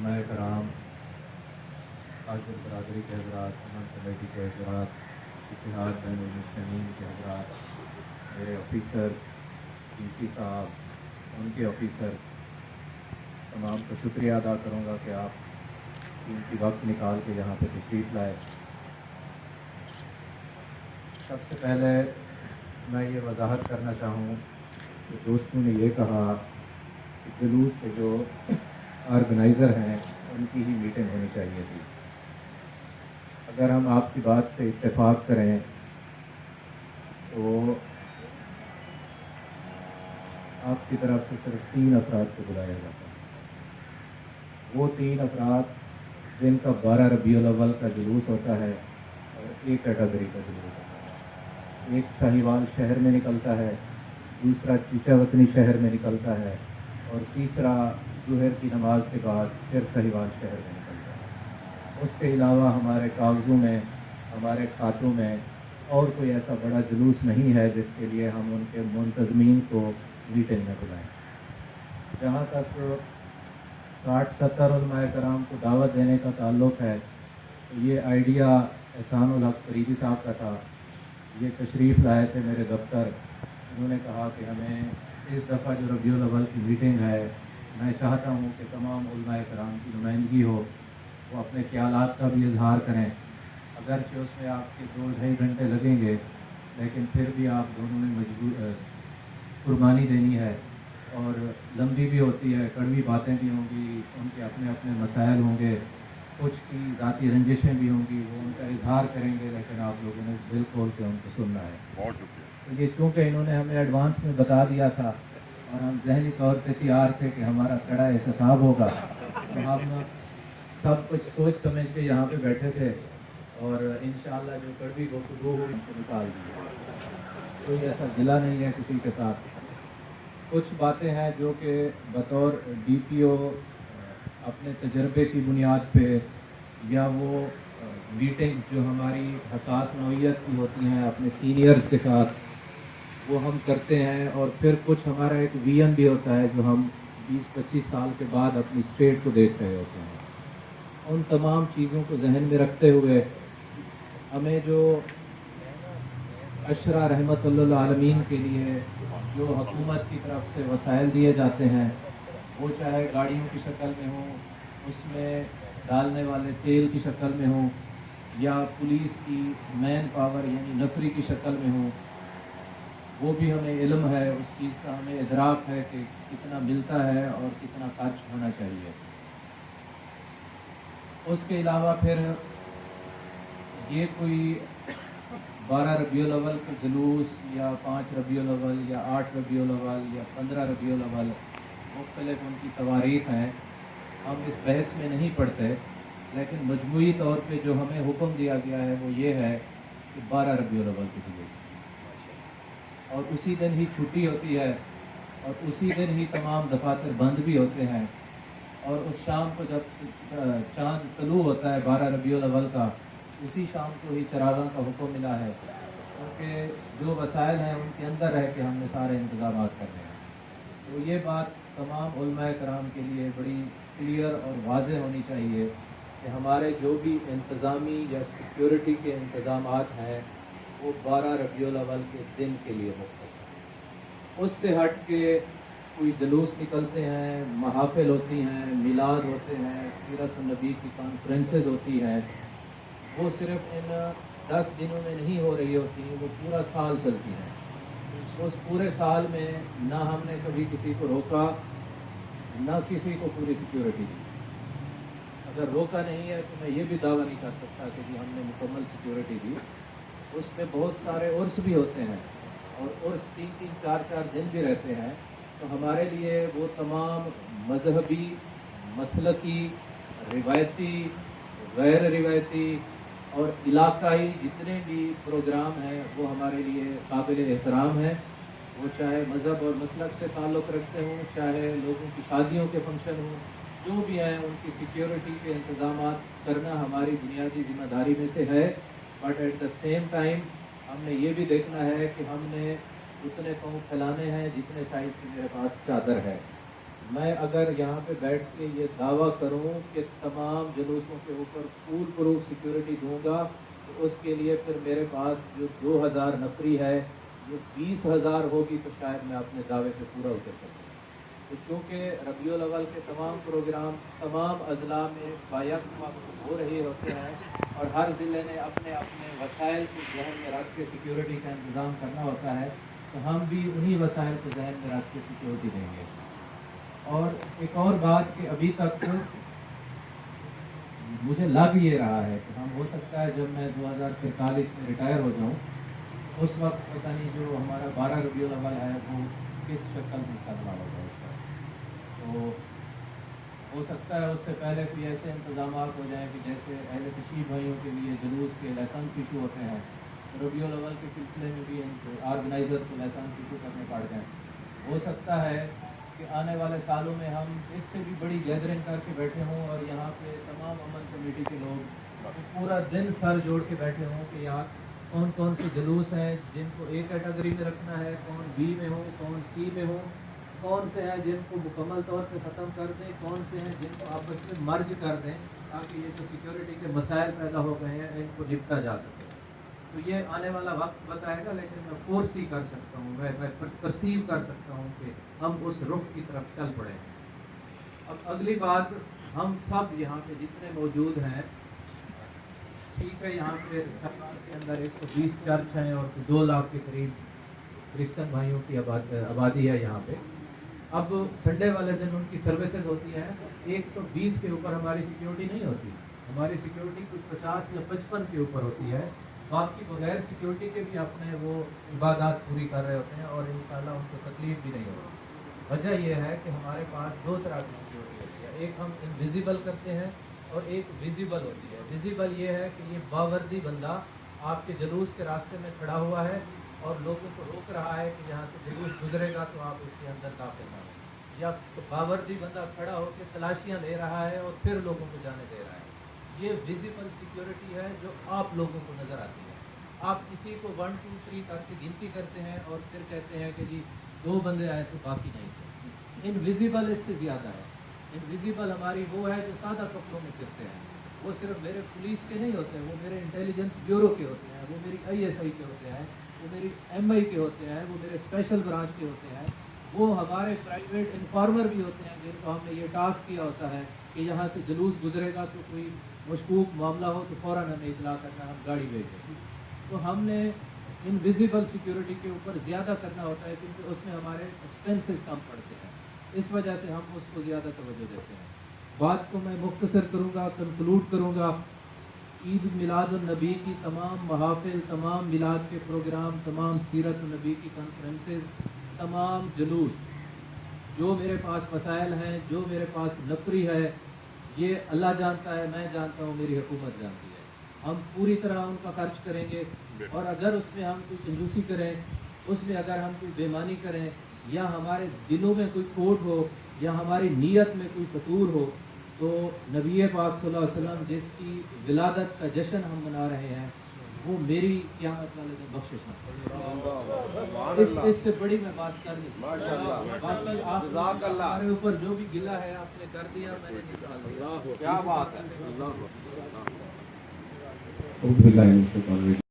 उलमाए कराम, आशिर बरादरी के हज़रात, अमन कमेटी के हज़रात, इत्तेहाद बैनुल मुस्लिमीन के हज़रात, मेरे ऑफ़िसर, डीसी साहब, उनके ऑफ़िसर, तमाम को शुक्रिया अदा करूँगा कि आप कीमती वक्त निकाल के यहाँ पे तशरीफ़ लाए। सबसे पहले मैं ये वजाहत करना चाहूँ कि दोस्तों ने ये कहा कि जुलूस के जो ऑर्गेनाइज़र हैं उनकी ही मीटिंग होनी चाहिए थी। अगर हम आपकी बात से इत्तेफाक करें तो आपकी तरफ से सिर्फ 3 अफराद को बुलाया जाता है। वो 3 अफराद जिनका 12 रबीउल अव्वल का जुलूस होता है और एक कैटेगरी का जुलूस होता है। एक साहिवाल शहर में निकलता है, दूसरा चीचावतनी शहर में निकलता है और तीसरा ज़ुहर की नमाज के बाद फिर साहिवाल शहर में निकलता है। उसके अलावा हमारे कागज़ों में, हमारे खातों में और कोई ऐसा बड़ा जुलूस नहीं है जिसके लिए हम उनके मुंतज़मीन को मीटिंग में बुलाएं। जहाँ तक 60-70 उलमाए कराम को दावत देने का ताल्लुक़ है तो ये आइडिया एहसानुल हक फरीदी साहब का था। ये तशरीफ़ लाए थे मेरे दफ्तर। उन्होंने कहा कि हमें इस दफ़ा जो रबीउल अव्वल की मीटिंग है, मैं चाहता हूँ कि तमाम उलमाए कराम की नुमाइंदगी हो, वो अपने ख्यालात का भी इजहार करें। अगरचे उसमें आपके 2-2.5 घंटे लगेंगे, लेकिन फिर भी आप दोनों ने कुर्बानी देनी है और लंबी भी होती है, कड़वी बातें भी होंगी, उनके अपने अपने मसाइल होंगे, कुछ की ज़ाती रंजिशें भी होंगी, वो उनका इजहार करेंगे, लेकिन आप लोगों ने दिल खोल के उनको सुनना है। बहुत शुक्रिया। तो ये चूँकि इन्होंने हमें एडवांस में बता दिया था और हम जहनी तौर पे तैयार थे कि हमारा कड़ा एहतसाब होगा, तो हम सब कुछ सोच समझ के यहाँ पे बैठे थे और इंशाअल्लाह जो कड़वी गुफ्तगू हुई उनको निकाल दी। कोई ऐसा गिला नहीं है किसी के साथ। कुछ बातें हैं जो कि बतौर DPO अपने तजर्बे की बुनियाद पे या वो मीटिंग्स जो हमारी हसास नौइयत की होती हैं अपने सीनियर्स के साथ, वो हम करते हैं। और फिर कुछ हमारा एक विजन भी होता है जो हम 20-25 साल के बाद अपनी स्टेट को देख रहे होते हैं। उन तमाम चीज़ों को जहन में रखते हुए हमें जो अशरा रहमतुल्लिल आलमीन के लिए जो हुकूमत की तरफ से वसाइल दिए जाते हैं, वो चाहे गाड़ियों की शक्ल में हो, उसमें डालने वाले तेल की शक्ल में हो, या पुलिस की मैन पावर यानी नफरी की शक्ल में हो, वो भी हमें इल्म है, उस चीज़ का हमें इदराक है कि कितना मिलता है और कितना खर्च होना चाहिए। उसके अलावा फिर ये कोई 12 रबीउल अव्वल के जुलूस या 5 रबीउल अव्वल या 8 रबीउल अव्वल या 15 रबीउल अव्वल, मुख्तलिफ उनकी तवारीख़ हैं, हम इस बहस में नहीं पढ़ते। लेकिन मजमूई तौर पे जो हमें हुक्म दिया गया है वो ये है कि 12 रबीउल अव्वल के जुलूस, और उसी दिन ही छुट्टी होती है और उसी दिन ही तमाम दफातर बंद भी होते हैं। और उस शाम को जब चाँद तलू होता है 12 रबीउल अव्वल का, उसी शाम को ही चरागां का हुक्म मिला है, क्योंकि जो वसाइल हैं उनके अंदर रह के हमने सारे इंतज़ाम करने हैं। तो ये बात तमाम उलमाए कराम के लिए बड़ी क्लियर और वाज़ेह होनी चाहिए कि हमारे जो भी इंतज़ामी या सिक्योरिटी के इंतज़ामात हैं वो 12 रबीउल अव्वल के दिन के लिए मुख्तसर हैं। उससे हट के कोई जुलूस निकलते हैं, महाफिल होती हैं, मिलाद होते हैं, सीरत नबी की कॉन्फ्रेंसेस होती हैं, वो सिर्फ इन 10 दिनों में नहीं हो रही होती, वो पूरा साल चलती हैं। उस पूरे साल में ना हमने कभी किसी को रोका, ना किसी को पूरी सिक्योरिटी दी। अगर रोका नहीं है तो मैं ये भी दावा नहीं कर सकता कि जी हमने मुकम्मल सिक्योरिटी दी। उसमें बहुत सारे उर्स भी होते हैं और उर्स 3-3, 4-4 दिन भी रहते हैं। तो हमारे लिए वो तमाम मजहबी, मसलकी, रिवायती, गैर रिवायती और इलाकाई जितने भी प्रोग्राम हैं वो हमारे लिए काबिल एहतराम है। वो चाहे मज़हब और मसलक से ताल्लुक़ रखते हों, चाहे लोगों की शादियों के फंक्शन हों, जो भी हैं उनकी सिक्योरिटी के इंतज़ामात करना हमारी बुनियादी ज़िम्मेदारी में से है। But at the same time हमने ये भी देखना है कि हमने उतने पाँव फैलाने हैं जितने साइज़ की मेरे पास चादर है। मैं अगर यहाँ पे बैठ के ये दावा करूँ कि तमाम जुलूसों के ऊपर फुल प्रूफ सिक्योरिटी दूंगा, तो उसके लिए फिर मेरे पास जो 2000 नफरी है, ये 20,000 होगी तो शायद मैं अपने दावे पे पूरा उतर सकूँ। तो चूँकि रबीउल अव्वल के तमाम प्रोग्राम तमाम अजला में बायक वक्त हो रहे होते हैं और हर ज़िले ने अपने अपने वसाइल को जहन में रख के सिक्योरिटी का इंतज़ाम करना होता है, तो हम भी उन्हीं वसाइल को जहन में रख के सिक्योरिटी देंगे। और एक और बात कि अभी तक मुझे लग ये रहा है कि हम हो सकता है जब मैं 2043 में रिटायर हो जाऊँ, उस वक्त पता नहीं जो हमारा 12 रबीउल अव्वल है वो किस शक्ल में करना होगा उसका। तो हो सकता है उससे पहले कोई ऐसे इंतजाम हो जाएं कि जैसे अहले तशरीफ़ भाइयों के लिए जुलूस के लाइसेंस इशू होते हैं, रबीउल अव्वल के सिलसिले में भी ऑर्गेनाइज़र को लाइसेंस इशू करने पड़ जाएँ। हो सकता है कि आने वाले सालों में हम इससे भी बड़ी गैदरिंग करके बैठे हों और यहाँ पे तमाम अमन कमेटी के लोग पूरा दिन सर जोड़ के बैठे हों कि यहाँ कौन कौन से जुलूस हैं जिनको ए कैटेगरी में रखना है, कौन बी में हो, कौन सी में हो, कौन से हैं जिनको मुकम्मल तौर पे ख़त्म कर दें, कौन से हैं जिनको आपस में मर्ज कर दें, ताकि ये जो सिक्योरिटी के मसाइल पैदा हो गए हैं इनको निपटा जा सके। तो ये आने वाला वक्त बताएगा, लेकिन मैं फोर्स ही कर सकता हूँ, मैं परसीव कर सकता हूँ कि हम उस रुख की तरफ चल पड़े। अब अगली बात, हम सब यहाँ पे जितने मौजूद हैं, ठीक है, यहाँ पे सरकार के अंदर 120 चर्च हैं और 2 लाख के करीब क्रिश्चियन भाइयों की आबादी है यहाँ पे। अब संडे वाले दिन उनकी सर्विसेज होती हैं, 120 के ऊपर हमारी सिक्योरिटी नहीं होती। हमारी सिक्योरिटी कुछ 50 या 55 के ऊपर होती है। बाकी बगैर सिक्योरिटी के भी अपने वो इबादत पूरी कर रहे होते हैं और इंशाल्लाह उनको तकलीफ भी नहीं होती। वजह यह है कि हमारे पास 2 तरह की सिक्योरिटी होती है, एक हम इनविजिबल करते हैं और एक विजिबल होती है। विजिबल ये है कि ये बावर्दी बंदा आपके जुलूस के रास्ते में खड़ा हुआ है और लोगों को रोक रहा है कि यहाँ से जुलूस गुजरेगा तो आप उसके अंदर दाखिल ना हो, या तो बावर्दी बंदा खड़ा होकर तलाशियाँ ले रहा है और फिर लोगों को जाने दे रहा है। ये विजिबल सिक्योरिटी है जो आप लोगों को नज़र आती है। आप किसी को 1 2 3 करके गिनती करते हैं और फिर कहते हैं कि जी 2 बंदे आए तो बाकी नहीं थे। इनविजिबल इससे ज़्यादा है। इनविजिबल हमारी वो है जो सादा कपड़ों में फिरते हैं, वो सिर्फ मेरे पुलिस के नहीं होते हैं, वो मेरे इंटेलिजेंस ब्यूरो के होते हैं, वो मेरी ISI के होते हैं, वो मेरी MI के होते हैं, वो मेरे स्पेशल ब्रांच के होते हैं, वो हमारे प्राइवेट इन्फॉर्मर भी होते हैं जिनको हमने ये टास्क किया होता है कि यहाँ से जुलूस गुजरेगा तो कोई मशकूक मामला हो तो फ़ौरन हमें इतला करना, हम गाड़ी भेजें। तो हमने इनविजिबल सिक्योरिटी के ऊपर ज़्यादा करना होता है क्योंकि उसमें हमारे एक्सपेंसेस कम पड़ते हैं, इस वजह से हम उसको ज़्यादा तवज्जो देते हैं। बात को मैं मुख्तसर करूँगा, कंक्लूड करूँगा। ईद मिलादुन्नबी की तमाम महाफिल, तमाम मिलाद के प्रोग्राम, तमाम सीरत नबी की कॉन्फ्रेंसेस, तमाम जुलूस, जो मेरे पास वसाइल हैं, जो मेरे पास नफरी है, ये अल्लाह जानता है, मैं जानता हूँ, मेरी हुकूमत जानती है। हम पूरी तरह उनका खर्च करेंगे और अगर उसमें हम कोई कंजूसी करें, उसमें अगर हम कोई बेईमानी करें या हमारे दिलों में कोई खोट हो या हमारी नीयत में कोई फतूर हो, तो नबी पाक सल्लल्लाहु अलैहि वसल्लम जिसकी विलादत का जश्न हम मना रहे हैं, वो मेरी क़यामत वाले दिन बख्शिश ना। इससे बड़ी मैं बात कर नहीं सकता। बाकी आप हमारे ऊपर जो भी गिला है आपने कर दिया, मैंने निकाल दिया। क्या बात है।